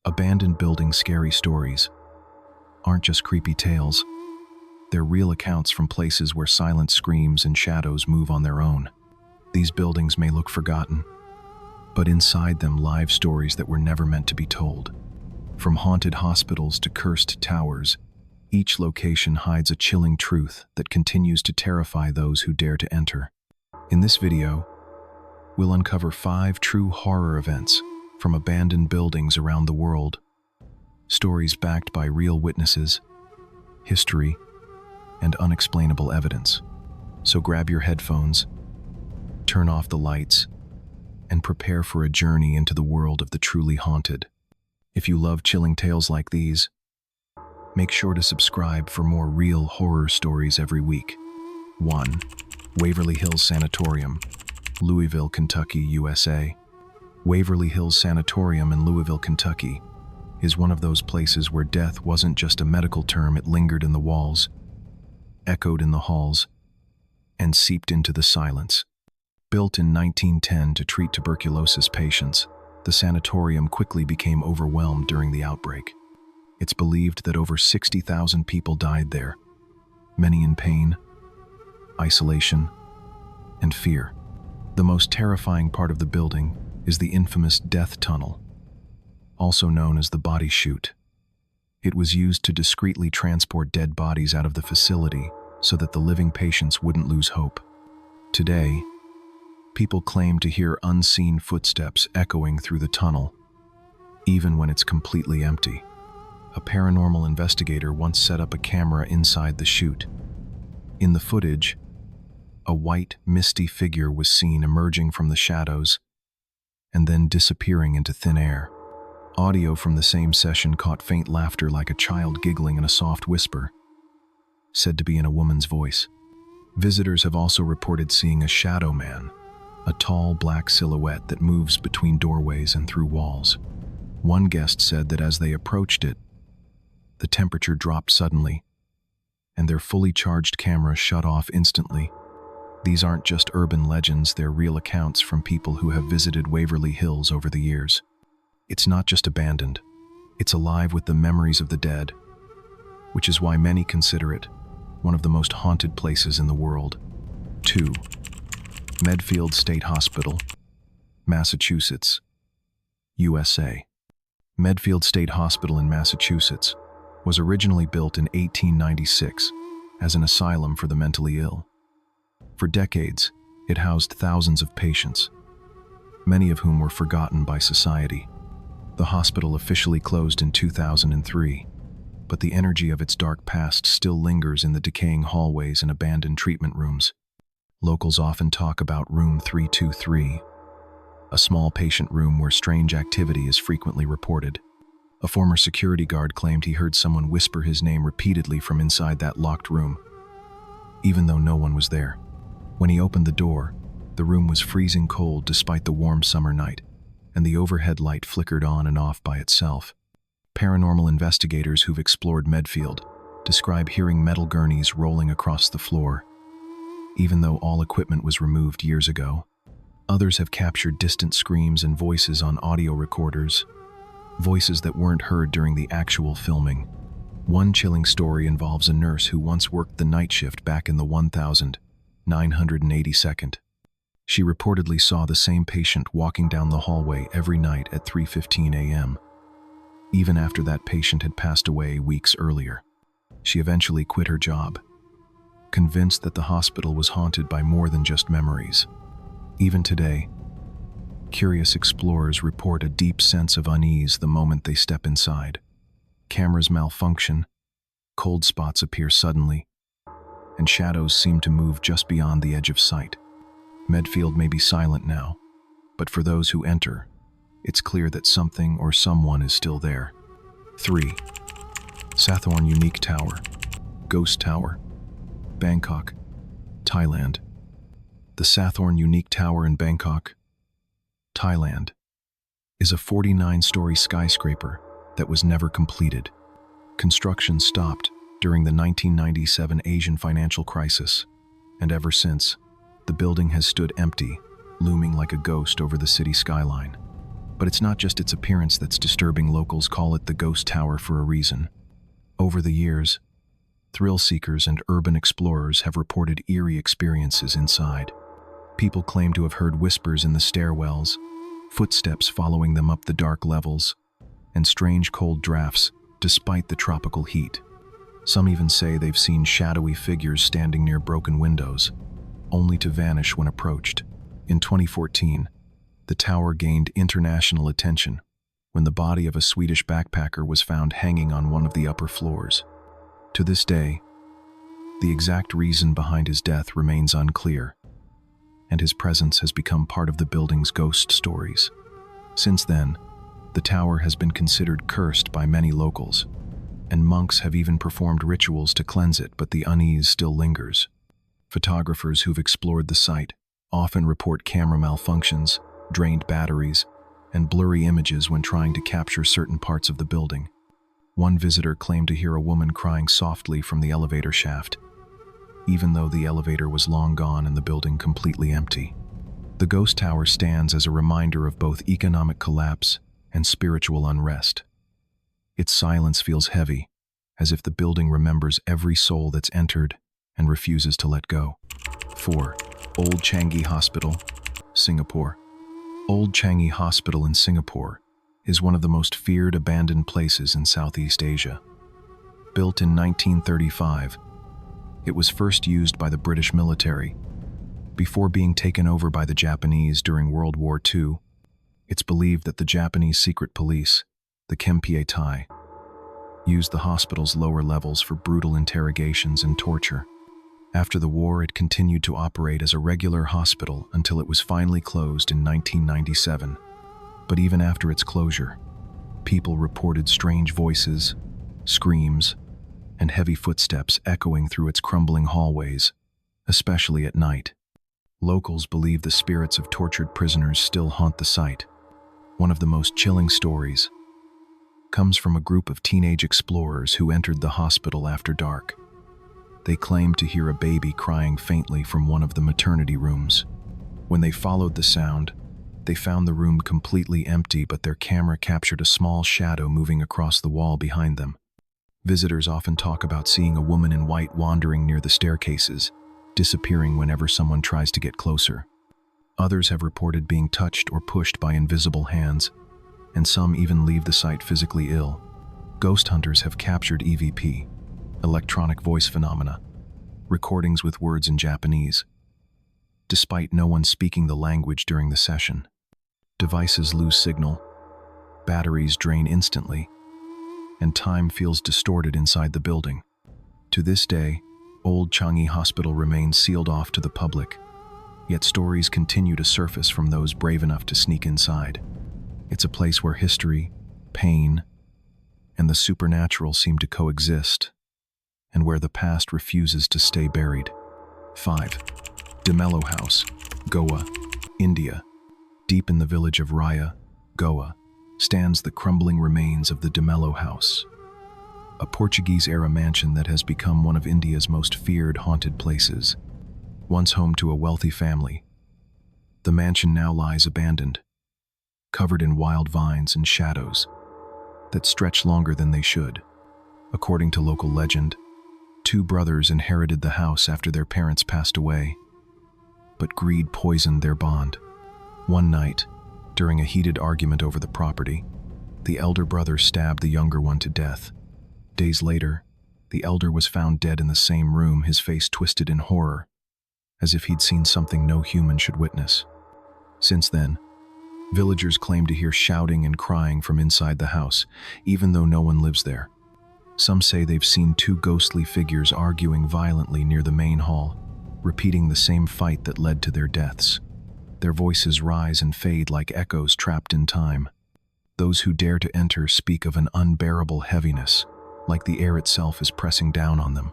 Abandoned building scary stories aren't just creepy tales. They're real accounts from places where silence screams and shadows move on their own. These buildings may look forgotten, but inside them live stories that were never meant to be told. From haunted hospitals to cursed towers, each location hides a chilling truth that continues to terrify those who dare to enter. In this video, we'll uncover 5 true horror events from abandoned buildings around the world. Stories backed by real witnesses, history, and unexplainable evidence. So grab your headphones, turn off the lights, and prepare for a journey into the world of the truly haunted. If you love chilling tales like these, make sure to subscribe for more real horror stories every week. 1. Waverly Hills Sanatorium, Louisville, Kentucky, USA. Waverly Hills Sanatorium in Louisville, Kentucky is one of those places where death wasn't just a medical term. It lingered in the walls, echoed in the halls, and seeped into the silence. Built in 1910 to treat tuberculosis patients, the sanatorium quickly became overwhelmed during the outbreak. It's believed that over 60,000 people died there, many in pain, isolation, and fear. The most terrifying part of the building is the infamous death tunnel, also known as the body chute. It was used to discreetly transport dead bodies out of the facility so that the living patients wouldn't lose hope. Today, people claim to hear unseen footsteps echoing through the tunnel, even when it's completely empty. A paranormal investigator once set up a camera inside the chute. In the footage, a white, misty figure was seen emerging from the shadows and then disappearing into thin air. Audio from the same session caught faint laughter like a child giggling in a soft whisper, said to be in a woman's voice. Visitors have also reported seeing a shadow man, a tall black silhouette that moves between doorways and through walls. One guest said that as they approached it, the temperature dropped suddenly, and their fully charged camera shut off instantly. These aren't just urban legends, they're real accounts from people who have visited Waverly Hills over the years. It's not just abandoned, it's alive with the memories of the dead, which is why many consider it one of the most haunted places in the world. 2. Medfield State Hospital, Massachusetts, USA. Medfield State Hospital in Massachusetts was originally built in 1896 as an asylum for the mentally ill. For decades, it housed thousands of patients, many of whom were forgotten by society. The hospital officially closed in 2003, but the energy of its dark past still lingers in the decaying hallways and abandoned treatment rooms. Locals often talk about Room 323, a small patient room where strange activity is frequently reported. A former security guard claimed he heard someone whisper his name repeatedly from inside that locked room, even though no one was there. When he opened the door, the room was freezing cold despite the warm summer night, and the overhead light flickered on and off by itself. Paranormal investigators who've explored Medfield describe hearing metal gurneys rolling across the floor, even though all equipment was removed years ago. Others have captured distant screams and voices on audio recorders, voices that weren't heard during the actual filming. One chilling story involves a nurse who once worked the night shift back in the 1982nd. She reportedly saw the same patient walking down the hallway every night at 3:15 a.m., even after that patient had passed away weeks earlier. She eventually quit her job, convinced that the hospital was haunted by more than just memories. Even today, curious explorers report a deep sense of unease the moment they step inside. Cameras malfunction, cold spots appear suddenly, and shadows seem to move just beyond the edge of sight. Medfield may be silent now, but for those who enter, it's clear that something or someone is still there. 3. Sathorn Unique Tower, Ghost Tower, Bangkok, Thailand. The Sathorn Unique Tower in Bangkok, Thailand, is a 49-story skyscraper that was never completed. Construction stopped during the 1997 Asian financial crisis, and ever since, the building has stood empty, looming like a ghost over the city skyline. But it's not just its appearance that's disturbing. Locals call it the ghost tower for a reason. Over the years, thrill seekers and urban explorers have reported eerie experiences inside. People claim to have heard whispers in the stairwells, footsteps following them up the dark levels, and strange cold drafts despite the tropical heat. Some even say they've seen shadowy figures standing near broken windows, only to vanish when approached. In 2014, the tower gained international attention when the body of a Swedish backpacker was found hanging on one of the upper floors. To this day, the exact reason behind his death remains unclear, and his presence has become part of the building's ghost stories. Since then, the tower has been considered cursed by many locals, and monks have even performed rituals to cleanse it, but the unease still lingers. Photographers who've explored the site often report camera malfunctions, drained batteries, and blurry images when trying to capture certain parts of the building. One visitor claimed to hear a woman crying softly from the elevator shaft, even though the elevator was long gone and the building completely empty. The ghost tower stands as a reminder of both economic collapse and spiritual unrest. Its silence feels heavy, as if the building remembers every soul that's entered and refuses to let go. 4. Old Changi Hospital, Singapore. Old Changi Hospital in Singapore is one of the most feared abandoned places in Southeast Asia. Built in 1935, it was first used by the British military. Before being taken over by the Japanese during World War II, it's believed that the Japanese secret police, the Kempeitai, used the hospital's lower levels for brutal interrogations and torture. After the war, it continued to operate as a regular hospital until it was finally closed in 1997. But even after its closure, people reported strange voices, screams, and heavy footsteps echoing through its crumbling hallways, especially at night. Locals believe the spirits of tortured prisoners still haunt the site. One of the most chilling stories comes from a group of teenage explorers who entered the hospital after dark. They claimed to hear a baby crying faintly from one of the maternity rooms. When they followed the sound, they found the room completely empty, but their camera captured a small shadow moving across the wall behind them. Visitors often talk about seeing a woman in white wandering near the staircases, disappearing whenever someone tries to get closer. Others have reported being touched or pushed by invisible hands, and some even leave the site physically ill. Ghost hunters have captured EVP, electronic voice phenomena, recordings with words in Japanese, despite no one speaking the language during the session. Devices lose signal, batteries drain instantly, and time feels distorted inside the building. To this day, Old Changi Hospital remains sealed off to the public, yet stories continue to surface from those brave enough to sneak inside. It's a place where history, pain, and the supernatural seem to coexist, and where the past refuses to stay buried. 5. Demello House, Goa, India. Deep in the village of Raya, Goa, stands the crumbling remains of the Demello House, a Portuguese-era mansion that has become one of India's most feared haunted places. Once home to a wealthy family, the mansion now lies abandoned, covered in wild vines and shadows that stretch longer than they should. According to local legend, 2 brothers inherited the house after their parents passed away, but greed poisoned their bond. One night, during a heated argument over the property, the elder brother stabbed the younger one to death. Days later, the elder was found dead in the same room, his face twisted in horror, as if he'd seen something no human should witness. Since then, villagers claim to hear shouting and crying from inside the house, even though no one lives there. Some say they've seen 2 ghostly figures arguing violently near the main hall, repeating the same fight that led to their deaths. Their voices rise and fade like echoes trapped in time. Those who dare to enter speak of an unbearable heaviness, like the air itself is pressing down on them.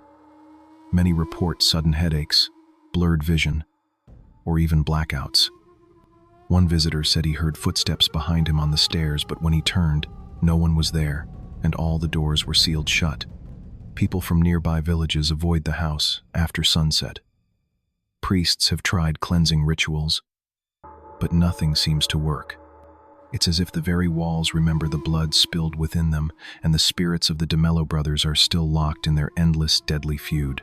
Many report sudden headaches, blurred vision, or even blackouts. One visitor said he heard footsteps behind him on the stairs, but when he turned, no one was there, and all the doors were sealed shut. People from nearby villages avoid the house after sunset. Priests have tried cleansing rituals, but nothing seems to work. It's as if the very walls remember the blood spilled within them, and the spirits of the DeMello brothers are still locked in their endless, deadly feud.